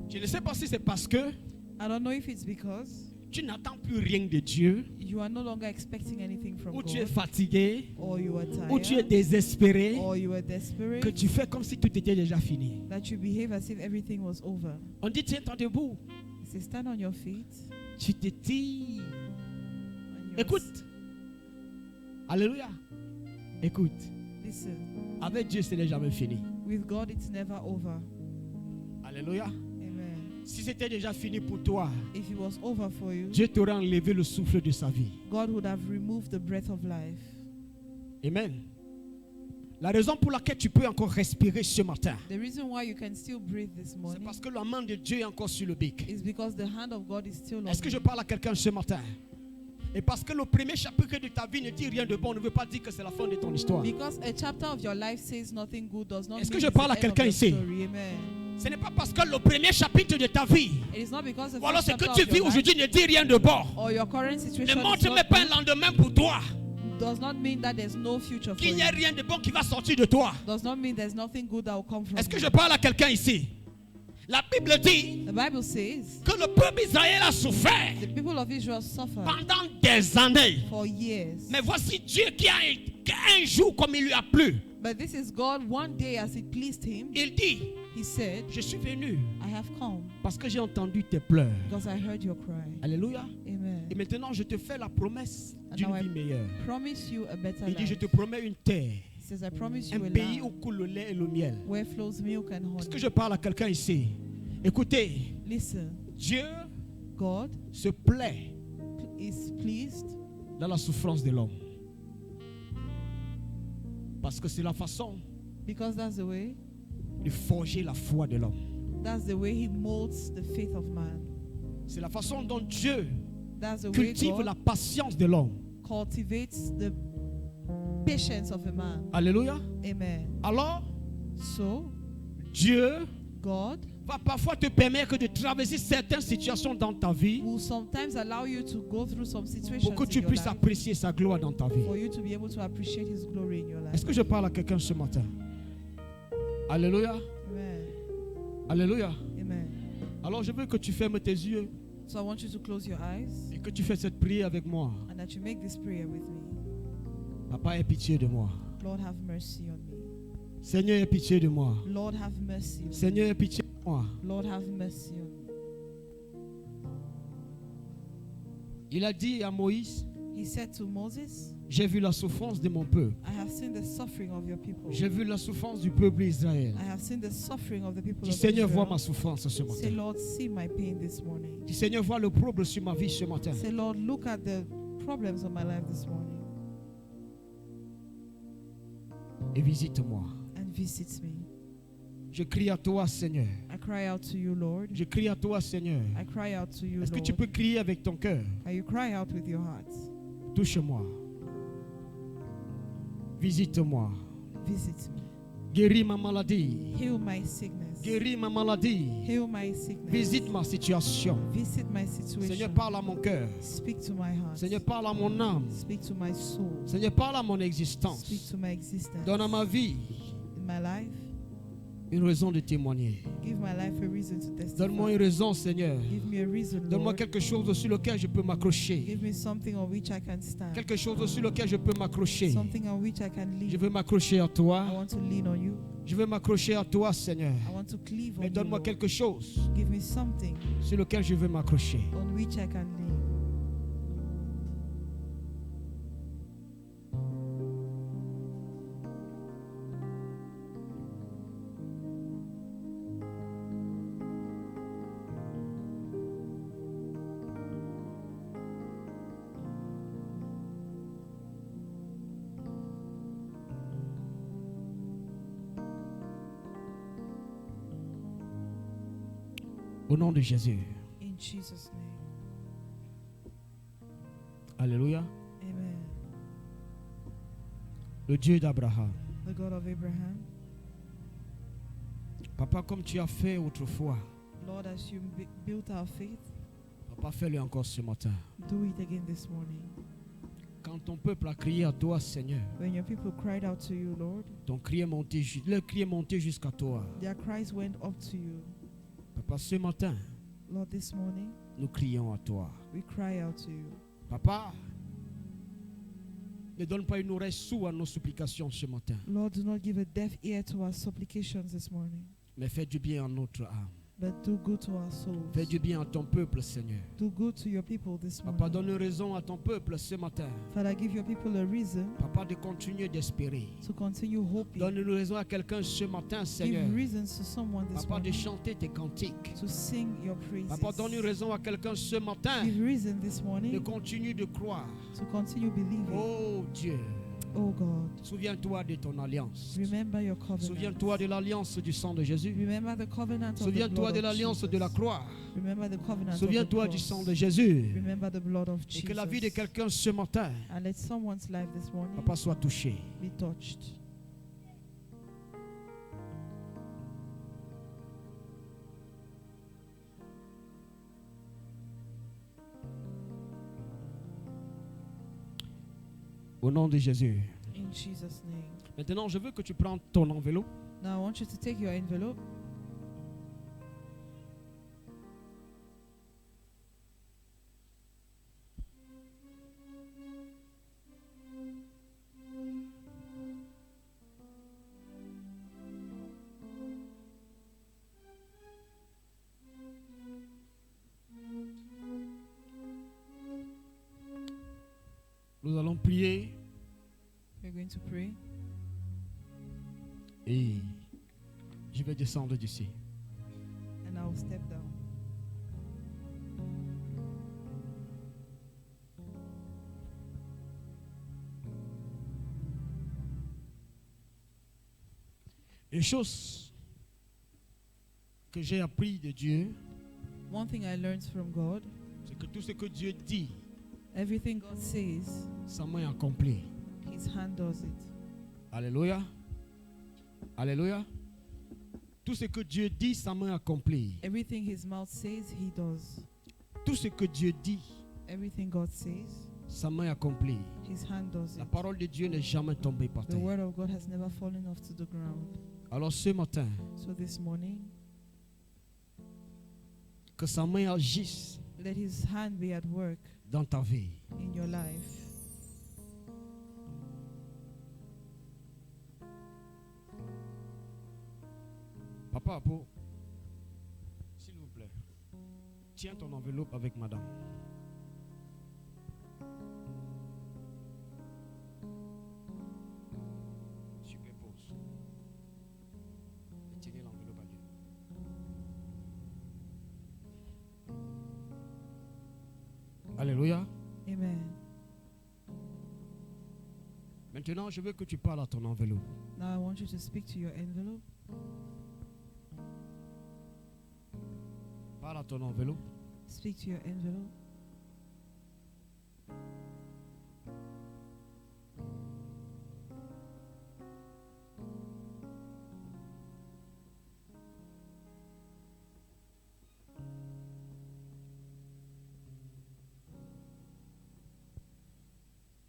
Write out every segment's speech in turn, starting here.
Je ne sais pas si c'est parce que I don't know if it's because tu n'attends plus rien de Dieu, you are no longer expecting anything from ou tu es God, fatigué, or you are ou tu es tired, désespéré, or you are desperate, que tu fais comme si tout était déjà fini. that you behave as if everything was over. On dit tiens-toi debout. He says, stand on your feet. Tu te tires. And you're Écoute. Alléluia. Écoute. Listen. Avec Dieu, ce n'est jamais fini. With God, it's never over. Alléluia. Amen. Si c'était déjà fini pour toi, If it was over for you, Dieu t'aurait enlevé le souffle de sa vie. God would have removed the breath of life. Amen. La raison pour laquelle tu peux encore respirer ce matin, The reason why you can still breathe this c'est morning parce que la main de Dieu est encore sur le bec. is because the hand of God is still on Est-ce que je you. parle à quelqu'un ce matin? Et parce que le premier chapitre de ta vie ne dit rien de bon, ne veut pas dire que c'est la fin de ton histoire. Because a chapter of your life says nothing good does not Est-ce mean que je it's parle the à end of quelqu'un your ici? story. Amen. Ce n'est pas parce que le premier chapitre de ta vie, It is not because the ou alors first ce que chapter tu of vis your life aujourd'hui ne dit rien de bon, or your current ne situation is montre not même pas un good, lendemain pour toi, does not mean that there's no future for qu'il n'y ait you. rien de bon qui va sortir de toi. Does not mean there's nothing good that will come from Est-ce que you. je parle à quelqu'un ici? La Bible dit The Bible says que le peuple Israël a souffert the people of Israel suffered pendant des années. for years. Mais voici Dieu qui a un jour comme il lui a plu. But this is God one day as it pleased him. Il dit, He said, je suis venu I have come parce que j'ai entendu tes pleurs. because I heard your cry. Alléluia. Amen. Et maintenant, je te fais la promesse And d'une now I vie meilleure. promise you a better Il dit, je life. te promets une terre, He says, I promise you un a pays où land coule le lait et le miel. where flows milk and Est-ce que honey. je parle à quelqu'un ici? Écoutez, Listen, Dieu God se plaît is pleased dans la souffrance de l'homme. Parce que c'est la façon because that's the way de forger la foi de l'homme. he molds the faith of man. C'est la façon dont Dieu That's the way cultive God la patience de l'homme. cultivates the patience of a man. Alléluia. Amen. Alors, So, Dieu God va parfois te permettre de traverser certaines situations dans ta vie will sometimes allow you to go through some situations pour que tu in your puisses life apprécier sa gloire dans ta vie. for you to be able to appreciate His glory in your life. Est-ce que je parle à quelqu'un ce matin? Alléluia. Amen. Alléluia. Amen. Alors je veux que tu fermes tes yeux So I want you to close your eyes et que tu fasses cette prière avec moi. and that you make this prayer with me. Papa, aie pitié de moi. Lord, have mercy on me. Seigneur, aie pitié de moi. Lord, have mercy on me. Seigneur, aie pitié de moi. Lord, have mercy on me. Il a dit à Moïse, He said to Moses, j'ai vu la souffrance de mon peuple. I have seen the suffering of your people. J'ai vu la souffrance du peuple d'Israël. I have seen the suffering of the people Dis of Seigneur, vois Israel. ma souffrance ce Say, matin. Lord, see my pain this morning. Dis Seigneur, vois le problème sur ma vie ce matin. Say, Lord, look at the problems of my life this morning Et visite-moi. and visit me. Je crie à toi, Seigneur. I cry out to you, Lord. Je crie à toi, Seigneur. I cry out to you, Est-ce que tu Lord. peux crier avec ton cœur? Can you cry out with your heart? Touche-moi. Visite-moi. Visit me. Guéris ma maladie. Heal my sickness. Guéris ma maladie. Heal my sickness. Visite ma situation. Visit my Seigneur, situation. parle à mon cœur. Speak to my heart. Seigneur, parle à mon âme. Speak to my soul. Seigneur, parle à mon Speak existence. to my existence. Donne à ma vie In my life, une raison de témoigner. give my life a reason to testify. Donne-moi une raison, Seigneur. Give me a reason, Donne-moi Lord. quelque chose sur lequel je peux m'accrocher. Give me something on which I can stand. Quelque chose sur lequel je peux m'accrocher. Something on which I can Je lean. veux m'accrocher à I toi. want to lean on you. Je veux m'accrocher à toi, Seigneur. I want to cleave on Mais you, donne-moi Lord. quelque chose Give me something sur lequel je veux m'accrocher. on which I can lean. Au nom de Jésus. In Jesus' name. Alléluia. Amen. Le Dieu d'Abraham. The God of Abraham. Papa, comme tu as fait autrefois, Lord, as you built our faith, Papa, fais-le encore ce matin. do it again this morning. Quand ton peuple a crié à toi, Seigneur, When your people cried out to you, Lord, leur cri est monté jusqu'à toi. their cries went up to you. Papa, ce matin, Lord, this morning, nous crions à toi. we cry out to you. Papa, ne donne pas une oreille sourde à nos supplications ce matin, Lord, do not give a deaf ear to our supplications this morning, mais fais du bien à notre âme. but do good to our souls. Fais du bien à ton peuple, Seigneur. Do good to your people this Papa, morning. donne raison à ton peuple ce matin. Father, give your people a reason Papa, de continuer d'espérer. to continue hoping. Donne raison à quelqu'un ce matin, Seigneur. Give reasons to someone this Papa, de morning chanter tes cantiques. to sing your praises. Papa, donne raison à quelqu'un ce matin Give reason this de morning continuer de croire. to continue believing. Oh Dieu, Oh God, souviens-toi de ton alliance. remember your covenant. Souviens-toi de l'alliance du sang de Jésus. Remember the covenant of the Souviens-toi blood de of l'alliance Jesus. de la croix. Remember the covenant Souviens-toi of the du cross. sang de Jésus. Remember the blood of Et Jesus. que la vie de quelqu'un ce matin, And let someone's life this morning Papa, soit touchée. be touched. Au nom de Jésus. In Jesus' name. Maintenant, je veux que tu prennes ton enveloppe. Now I want you to take your envelope. Nous allons prier We're going to pray. et je vais descendre d'ici. And I'll step down. Une chose que j'ai appris de Dieu, One thing I learned from God, c'est que tout ce que Dieu dit, everything God says, sa main accomplit. His hand does it. Alléluia. Alléluia. Tout ce que Dieu dit, sa main accomplit. Everything His mouth says, He does. Tout ce que Dieu dit, Everything God says, sa main accomplit. His hand does La it. parole de Dieu n'est jamais tombée par The terre. word of God has never fallen off to the ground. Alors ce matin, So this morning, que sa main agisse let His hand be at work dans ta vie. in your life. Papa, s'il vous plaît, tiens ton enveloppe avec madame. Superpose. Et tenez l'enveloppe à lui. Alléluia. Amen. Maintenant, je veux que tu parles à ton enveloppe. Now I want you to speak to your envelope. Parle à ton enveloppe. Speak to your envelope.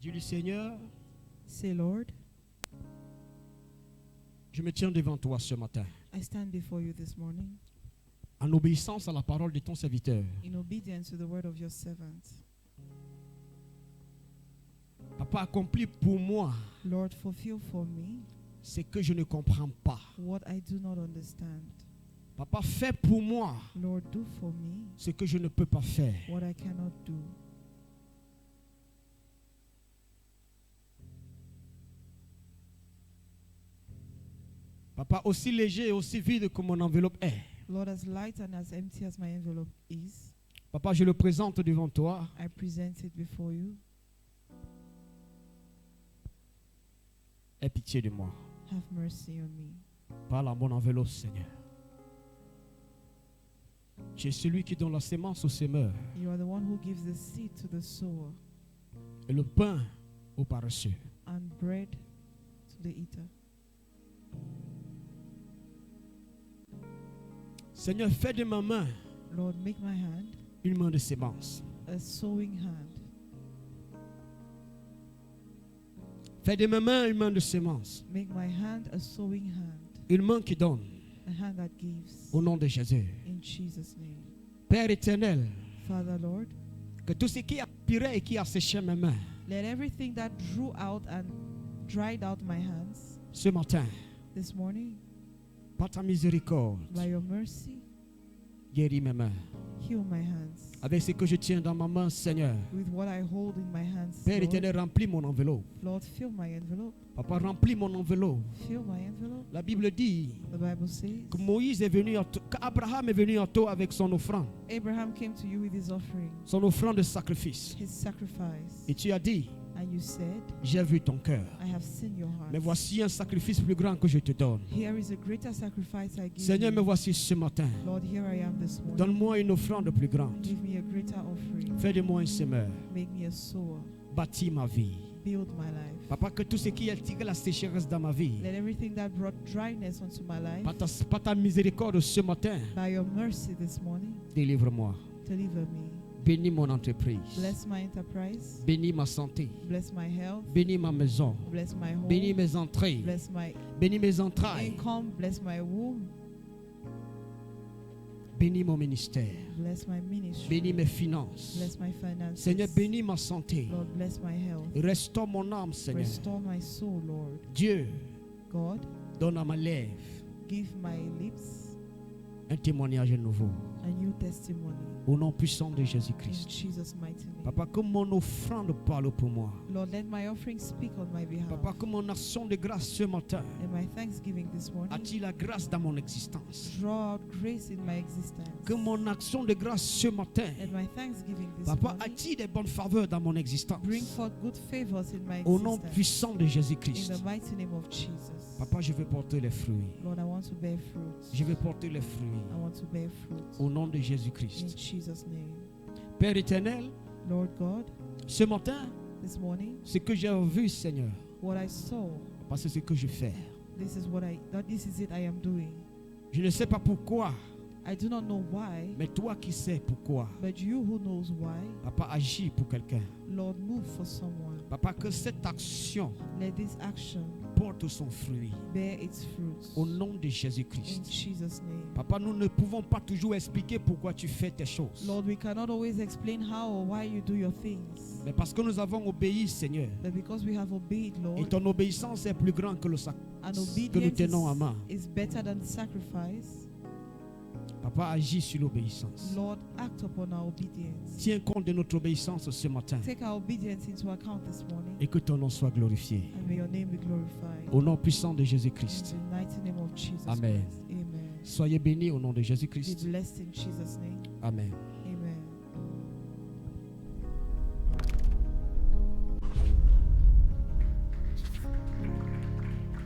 Dis-lui, Seigneur, Say, Lord, je me tiens devant toi ce matin, I stand before you this morning en obéissance à la parole de ton serviteur. in obedience to the word of your servant. Papa, accomplis pour moi Lord, fulfill for me ce que je ne comprends pas. what I do not understand. Papa, fais pour moi Lord, do for me ce que je ne peux pas faire. what I cannot do. Papa, aussi léger et aussi vide que mon enveloppe est. Lord, as light and as empty as my envelope is, Papa, je le présente devant toi. I present it before you. Aie pitié de moi. Have mercy on me. Parle à mon enveloppe, Seigneur. Tu es celui qui donne la sémence au semeur You are the one who gives the seed to the sower et le pain au paresseux. and bread to the eater. Seigneur, fais de ma main Lord, make my hand une main de sémence. a sowing hand. Fais de ma main une main de sémence. Make my hand a sowing hand. Une main qui donne. A a hand that gives. Au nom de Jésus. In Jesus' name. Père éternel, Father, Lord, que tout ce qui aspirait et qui a séché mes mains, let everything that drew out and dried out my hands ce matin, this morning, par ta miséricorde, by your mercy, guéris mes mains. heal my hands. Avec ce que je tiens dans ma main, Seigneur. With what I hold in my hands, Père Lord, éternel, remplis mon enveloppe. Lord, fill my envelope. Papa, remplis mon enveloppe. Fill my envelope. La Bible dit The Bible says, que Moïse est venu, qu'Abraham est venu en toi avec son offrande. Abraham came to you with his offering, Son offrande de sacrifice. his sacrifice. Et tu as dit, And you said, j'ai vu ton cœur. I have seen your heart. Mais voici un sacrifice plus grand que je te donne. Here is a greater sacrifice I give Seigneur, me you. voici ce matin. Lord, here I am this morning. Donne-moi une offrande plus grande. Give me a greater offering. Fais de moi un semeur. Make me a sower. Bâtis ma vie. Build my life. Papa, que tout ce qui a tiré la sécheresse dans ma vie, Let everything that brought dryness onto my life, par ta miséricorde ce matin, by your mercy this morning, délivre-moi. deliver me. Bénis mon entreprise. Bless my enterprise. Bénis ma santé. Bless my health. Bénis ma maison. Bless my home. Bénis mes entrées. Bless my Bénis mes entrailles. income. Bless my womb. Bénis mon ministère. Bless my ministry. Bénis mes finances. Bless my finances. Seigneur, bénis ma santé. Lord, bless my health. Restaure mon âme, Seigneur. Restore my soul, Lord. Dieu, God, donne à ma lèvre give my lips un témoignage nouveau. a new testimony. Au nom puissant de In Jésus-Christ. Jesus' mighty name. Papa, que mon offrande parle pour moi. Lord, let my offering speak on my behalf. Papa, que mon action de grâce ce matin And my thanksgiving this morning, attire la grâce dans mon existence. draw out grace in my existence. Que mon action de grâce ce matin, And my thanksgiving this Papa, morning, attire des bonnes faveurs dans mon existence. bring forth good favors in my Au nom existence. puissant de In Jésus-Christ. the mighty name of Jesus. Papa, je vais porter les fruits. Lord, I want to bear fruit. Je vais porter les fruits. I want to bear fruit. Au nom de In Jésus-Christ. Jesus' name. Père éternel, Lord God, ce matin, this morning, ce que j'ai vu, Seigneur, what I saw, parce que c'est ce que je fais. this is it I am doing. Je ne sais pas pourquoi, I do not know why, mais toi qui sais pourquoi. but you who knows why, Papa, agis pour quelqu'un. Lord, move for someone. Papa, que cette action Let this action porte son fruit. bear its fruits. Au nom de In Jésus-Christ. Jesus' name. Papa, nous ne pouvons pas toujours expliquer pourquoi tu fais tes choses. Lord, we cannot always explain how or why you do your things. Mais parce que nous avons obéi, Seigneur. But because we have obeyed, Et Lord, ton obéissance est plus grande que le sac and que nous obedience tenons en main. is better than sacrifice. Papa, agis sur l'obéissance. Lord, act upon our obedience. Tiens compte de notre obéissance ce matin. Take our obedience into account this morning, Et que ton nom soit glorifié. and may your name be glorified. Au nom puissant de In Jésus-Christ. the mighty name of Jesus Amen. Christ. Amen. Soyez bénis au nom de Be Jésus-Christ. blessed in Jesus' name. Amen. Amen.